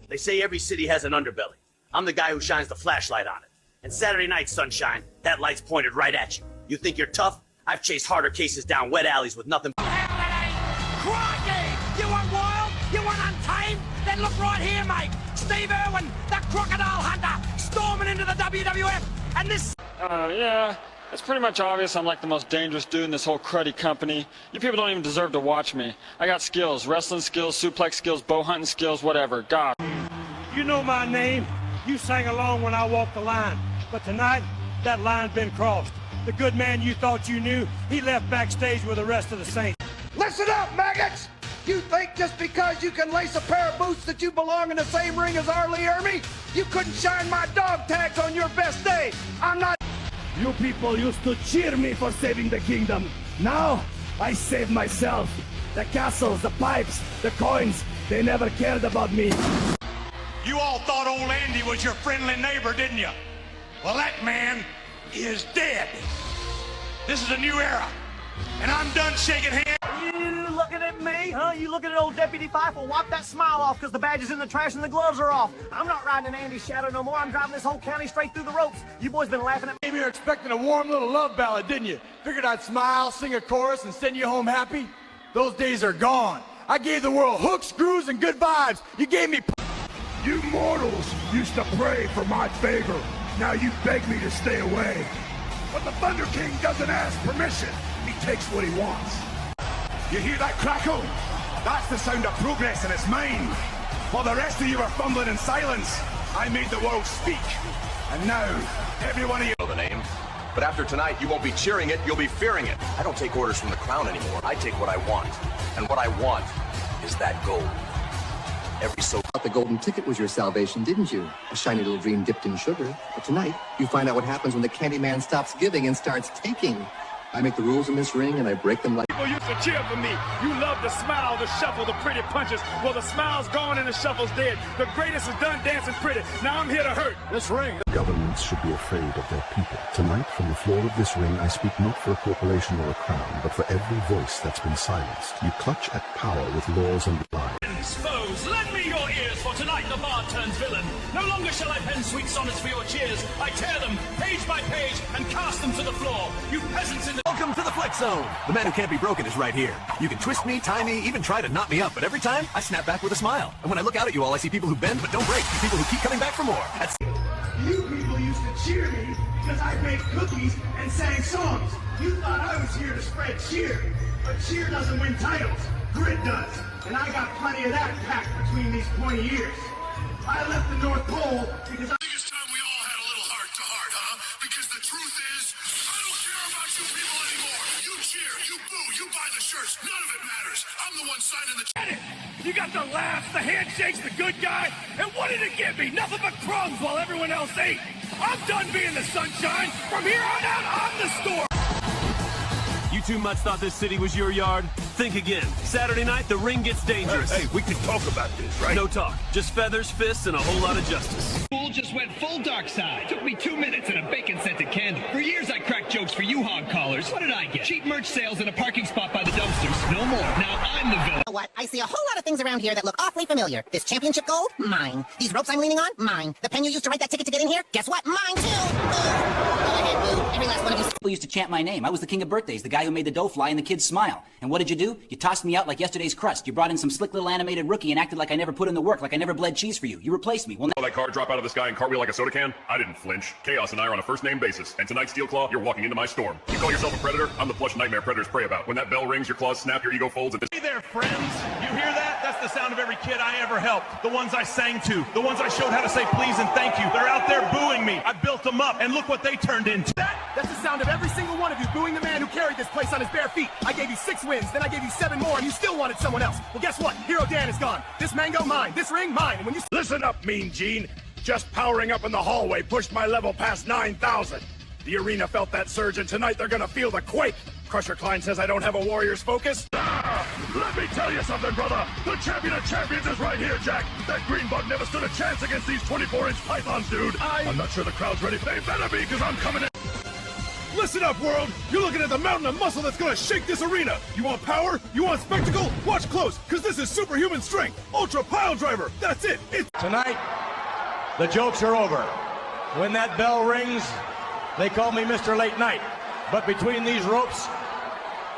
They say every city has an underbelly. I'm the guy who shines the flashlight on it. And Saturday night, sunshine, that light's pointed right at you. You think you're tough? I've chased harder cases down wet alleys with nothing. Crikey! You want wild? You want untamed? Then look right here, mate. Steve Irwin, the crocodile hunter, storming into the WWF, and this... Yeah, it's pretty much obvious I'm like the most dangerous dude in this whole cruddy company. You people don't even deserve to watch me. I got skills, wrestling skills, suplex skills, bow hunting skills, whatever. God. You know my name. You sang along when I walked the line. But tonight, that line's been crossed. The good man you thought you knew, he left backstage with the rest of the Saints. Listen up, maggots! You think just because you can lace a pair of boots that you belong in the same ring as Arlie Ermy? You couldn't shine my dog tags on your best day. I'm not... You people used to cheer me for saving the kingdom. Now, I save myself. The castles, the pipes, the coins, they never cared about me. You all thought old Andy was your friendly neighbor, didn't you? Well, that man is dead. This is a new era, and I'm done shaking hands. You looking at me, huh? You looking at old Deputy Fife? Well, wipe that smile off, because the badge is in the trash and the gloves are off. I'm not riding in Andy's shadow no more. I'm driving this whole county straight through the ropes. You boys been laughing at me. Came here expecting a warm little love ballad, didn't you? Figured I'd smile, sing a chorus, and send you home happy? Those days are gone. I gave the world hooks, screws, and good vibes. You gave me... You mortals used to pray for my favor. Now you beg me to stay away. But the Thunder King doesn't ask permission. He takes what he wants. You hear that crackle? That's the sound of progress, and it's mine. While the rest of you are fumbling in silence, I made the world speak. And now, every one of you know the name. But after tonight, you won't be cheering it, you'll be fearing it. I don't take orders from the crown anymore. I take what I want. And what I want is that gold. Every so... The golden ticket was your salvation, didn't you? A shiny little dream dipped in sugar. But tonight, you find out what happens when the candy man stops giving and starts taking. I make the rules in this ring, and I break them like... People used to cheer for me. You love the smile, the shuffle, the pretty punches. Well, the smile's gone and the shuffle's dead. The greatest is done dancing pretty. Now I'm here to hurt. This ring... Governments should be afraid of their people. Tonight, from the floor of this ring, I speak not for a corporation or a crown, but for every voice that's been silenced. You clutch at power with laws and lies. Foes, lend me your ears, for tonight the bard turns villain. No longer shall I pen sweet sonnets for your cheers. I tear them, page by page, and cast them to the floor. You peasants in the... Welcome to the Flex Zone. The man who can't be broken is right here. You can twist me, tie me, even try to knock me up, but every time, I snap back with a smile. And when I look out at you all, I see people who bend but don't break. People who keep coming back for more. That's... You people used to cheer me because I baked cookies and sang songs. You thought I was here to spread cheer. But cheer doesn't win titles. Grit does. And I got plenty of that packed between these pointy ears. I left the North Pole because I... It's time we all had a little heart-to-heart, huh? Because the truth is, I don't care about you people anymore. You cheer, you boo, you buy the shirts. None of it matters. I'm the one signing the... You got the laughs, the handshakes, the good guy. And what did it give me? Nothing but crumbs while everyone else ate. I'm done being the sunshine. From here on out, I'm the store. You too much thought this city was your yard? Think again. Saturday night, the ring gets dangerous. Hey, we can talk about this, right? No talk. Just feathers, fists, and a whole lot of justice. Fool just went full dark side. Took me 2 minutes and a bacon-scented candle. For years, I cracked jokes for you hog callers. What did I get? Cheap merch sales in a parking spot by the dumpsters. No more. Now I'm the villain. You know what? I see a whole lot of things around here that look awfully familiar. This championship gold? Mine. These ropes I'm leaning on? Mine. The pen you used to write that ticket to get in here? Guess what? Mine, too. Boo. Go ahead, boo. Every last one of you... People used to chant my name. I was the king of birthdays, the guy who made the dough fly and the kids smile. And what did you do? You tossed me out like yesterday's crust. You brought in some slick little animated rookie and acted like I never put in the work, like I never bled cheese for you. You replaced me. Well, that car drop out of the sky and cartwheel like a soda can? I didn't flinch. Chaos and I are on a first-name basis. And tonight, Steel Claw, you're walking into my storm. You call yourself a predator? I'm the plush nightmare predators prey about. When that bell rings, your claws snap, your ego folds, and... Hey there, friends. You hear that? That's the sound of every kid I ever helped. The ones I sang to. The ones I showed how to say please and thank you. They're out there booing me. I built them up, and look what they turned into. That's the sound of every single one of you booing the man who carried this place on his bare feet. I gave you 6 wins, then I gave you 7 more, and you still wanted someone else. Well, guess what? Hero Dan is gone. This mango, mine. This ring, mine. And when you... Listen up, Mean Gene. Just powering up in the hallway pushed my level past 9,000. The arena felt that surge, and tonight they're gonna feel the quake. Crusher Klein says I don't have a warrior's focus. Let me tell you something, brother. The champion of champions is right here, Jack. That green bug never stood a chance against these 24-inch pythons, dude. I'm not sure the crowd's ready. They better be, because I'm coming in. Listen up, world! You're looking at the mountain of muscle that's gonna shake this arena! You want power? You want spectacle? Watch close, because this is superhuman strength! Ultra pile driver! That's it! Tonight, the jokes are over. When that bell rings, they call me Mr. Late Night. But between these ropes,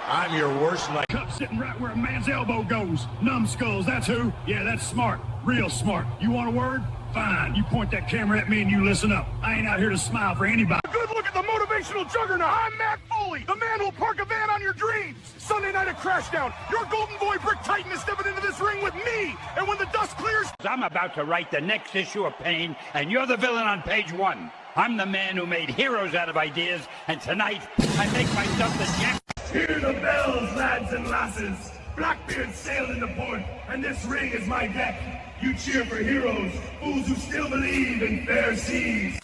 I'm your worst night. Cup sitting right where a man's elbow goes. Numbskulls, that's who? Yeah, that's smart. Real smart. You want a word? Fine. You point that camera at me and you listen up. I ain't out here to smile for anybody. A good look at the motivational juggernaut! I'm Matt Foley, the man who'll park a van on your dreams! Sunday night at Crashdown, your Golden Boy Brick Titan is stepping into this ring with me! And when the dust clears... I'm about to write the next issue of Pain, and you're the villain on page 1. I'm the man who made heroes out of ideas, and tonight, I make myself the jack... Hear the bells, lads and lasses! Blackbeard sailed into port, and this ring is my deck. You cheer for heroes, fools who still believe in fair seas.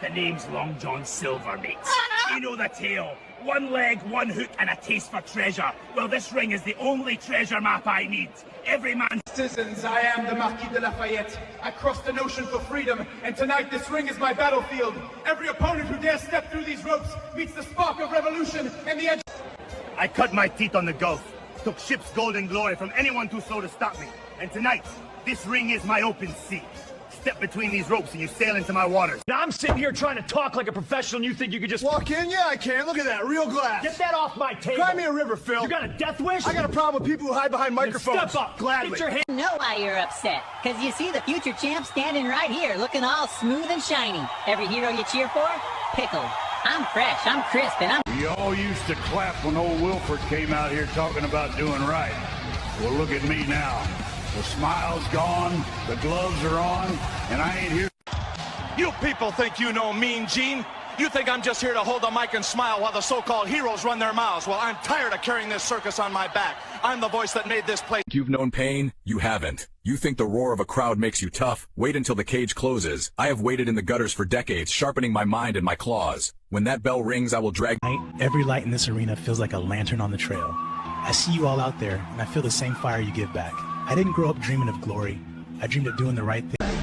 The name's Long John Silver, mates. You know the tale. One leg, one hook, and a taste for treasure. Well, this ring is the only treasure map I need. Every man... Citizens, I am the Marquis de Lafayette. I crossed an ocean for freedom, and tonight this ring is my battlefield. Every opponent who dares step through these ropes meets the spark of revolution and the edge... I cut my teeth on the Gulf. Took ship's golden glory from anyone too slow to stop me. And tonight, this ring is my open sea. Step between these ropes and you sail into my waters. Now I'm sitting here trying to talk like a professional and you think you could just... Walk in? Yeah, I can. Look at that. Real glass. Get that off my table. Cry me a river, Phil. You got a death wish? I got a problem with people who hide behind microphones. Step up. Gladly. Get your hand... I know why you're upset. Because you see the future champ standing right here, looking all smooth and shiny. Every hero you cheer for? Pickled. I'm fresh, I'm crisp, and I'm... We all used to clap when old Wilford came out here talking about doing right. Well, look at me now. The smile's gone, the gloves are on, and I ain't here. You people think you know Mean Gene? You think I'm just here to hold the mic and smile while the so-called heroes run their mouths? Well, I'm tired of carrying this circus on my back. I'm the voice that made this place. You've known pain? You haven't. You think the roar of a crowd makes you tough? Wait until the cage closes. I have waited in the gutters for decades, sharpening my mind and my claws. When that bell rings, I will drag... Every light in this arena feels like a lantern on the trail. I see you all out there, and I feel the same fire you give back. I didn't grow up dreaming of glory. I dreamed of doing the right thing.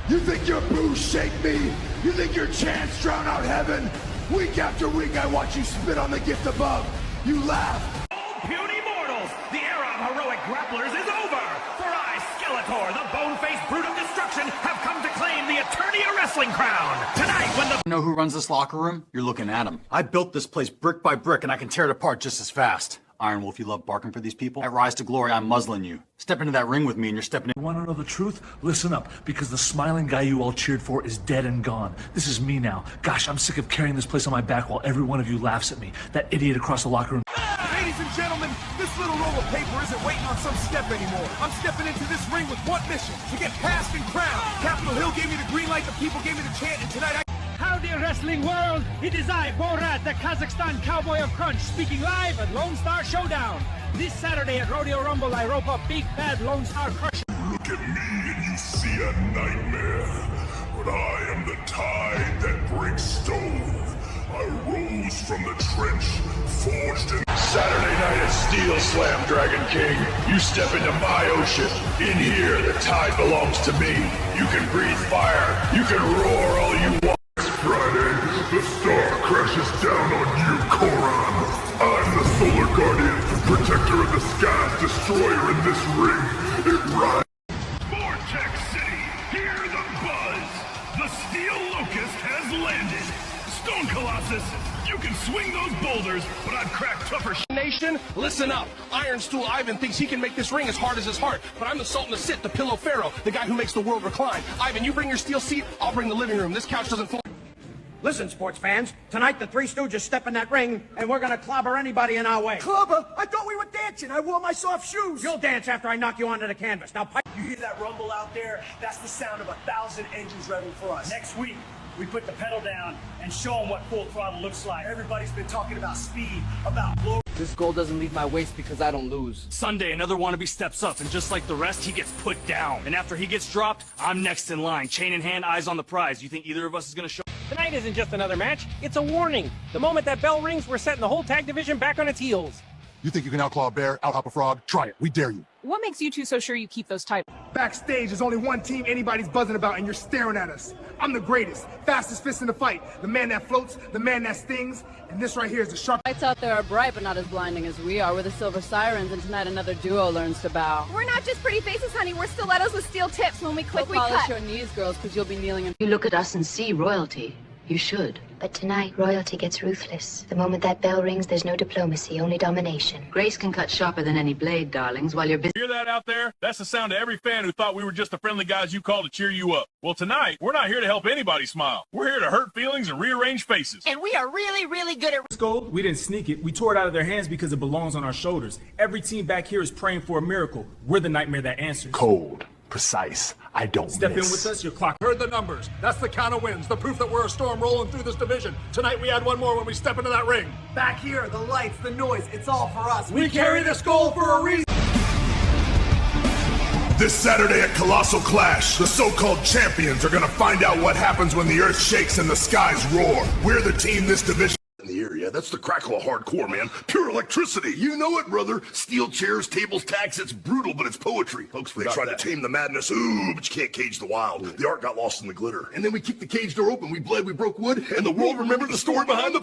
You think your boos shake me? You think your chants drown out heaven? Week after week I watch you spit on the gift above. You laugh. Oh, puny mortals! The era of heroic grapplers is over! For I, Skeletor, the bone-faced brute of destruction, have come to claim the Eternia Wrestling Crown! Tonight, when the... You know who runs this locker room? You're looking at him. I built this place brick by brick, and I can tear it apart just as fast. Iron Wolf, you love barking for these people? At Rise to Glory, I'm muzzling you. Step into that ring with me and you're stepping in. You want to know the truth? Listen up, because the smiling guy you all cheered for is dead and gone. This is me now. Gosh, I'm sick of carrying this place on my back while every one of you laughs at me. That idiot across the locker room. Ladies and gentlemen, this little roll of paper isn't waiting on some step anymore. I'm stepping into this ring with one mission, to get past and crowned. Capitol Hill gave me the green light, the people gave me the chant, and tonight Howdy, wrestling world! It is I, Borat, the Kazakhstan Cowboy of Crunch, speaking live at Lone Star Showdown. This Saturday at Rodeo Rumble, I rope up Big Bad Lone Star Crusher. Look at me and you see a nightmare, but I am the tide that breaks stone. I rose from the trench, forged in... Saturday night at Steel Slam, Dragon King. You step into my ocean. In here, the tide belongs to me. You can breathe fire. You can roar all you want. Friday, the star crashes down on you, Koran. I'm the Solar Guardian, protector of the skies, destroyer in this ring. It rides. Vortex City, hear the buzz. The Steel Locust has landed. Stone Colossus, you can swing those boulders, but I've cracked tougher Nation, listen up. Iron Stool Ivan thinks he can make this ring as hard as his heart, but I'm the Sultan of Sit, the Pillow Pharaoh, the guy who makes the world recline. Ivan, you bring your steel seat, I'll bring the living room. This couch doesn't fall. Listen, sports fans, tonight the Three Stooges step in that ring, and we're gonna clobber anybody in our way. Clobber? I thought we were dancing. I wore my soft shoes. You'll dance after I knock you onto the canvas. Now, pipe. You hear that rumble out there? That's the sound of 1,000 engines revving for us. Next week, we put the pedal down and show them what full throttle looks like. Everybody's been talking about speed, about glory. This goal doesn't leave my waist because I don't lose. Sunday, another wannabe steps up, and just like the rest, he gets put down. And after he gets dropped, I'm next in line. Chain in hand, eyes on the prize. You think either of us is gonna show? Tonight isn't just another match, it's a warning. The moment that bell rings, we're setting the whole tag division back on its heels. You think you can outclaw a bear, outhop a frog? Try it. We dare you. What makes you two so sure you keep those titles? Backstage, there's only one team anybody's buzzing about, and you're staring at us. I'm the greatest, fastest fist in the fight, the man that floats, the man that stings, and this right here is the sharp. Lights out there are bright, but not as blinding as we are. We're the Silver Sirens, and tonight another duo learns to bow. We're not just pretty faces, honey. We're stilettos with steel tips. When we click, we polish cut. your knees, girls, because you'll be kneeling in. You look at us and see royalty. You should. But tonight, royalty gets ruthless. The moment that bell rings, there's no diplomacy, only domination. Grace can cut sharper than any blade, darlings, while you're busy. Hear that out there? That's the sound of every fan who thought we were just the friendly guys you called to cheer you up. Well, tonight, we're not here to help anybody smile. We're here to hurt feelings and rearrange faces. And we are really, really good at Gold, we didn't sneak it. We tore it out of their hands because it belongs on our shoulders. Every team back here is praying for a miracle. We're the nightmare that answers. Cold. Precise. I don't Step miss. in with us, your clock. Heard the numbers. That's the count of wins. The proof that we're a storm rolling through this division. Tonight we add one more when we step into that ring. Back here, the lights, the noise, it's all for us. We carry this gold for a reason. This Saturday at Colossal Clash, the so-called champions are gonna find out what happens when the earth shakes and the skies roar. We're the team this division. In the area, that's the crackle of hardcore, man. Pure electricity. You know it, brother. Steel chairs, tables, tacks. It's brutal, but it's poetry. Folks, they try to tame the madness. Ooh, but you can't cage the wild. The art got lost in the glitter. And then we kicked the cage door open. We bled, we broke wood, and the world remembered the story behind the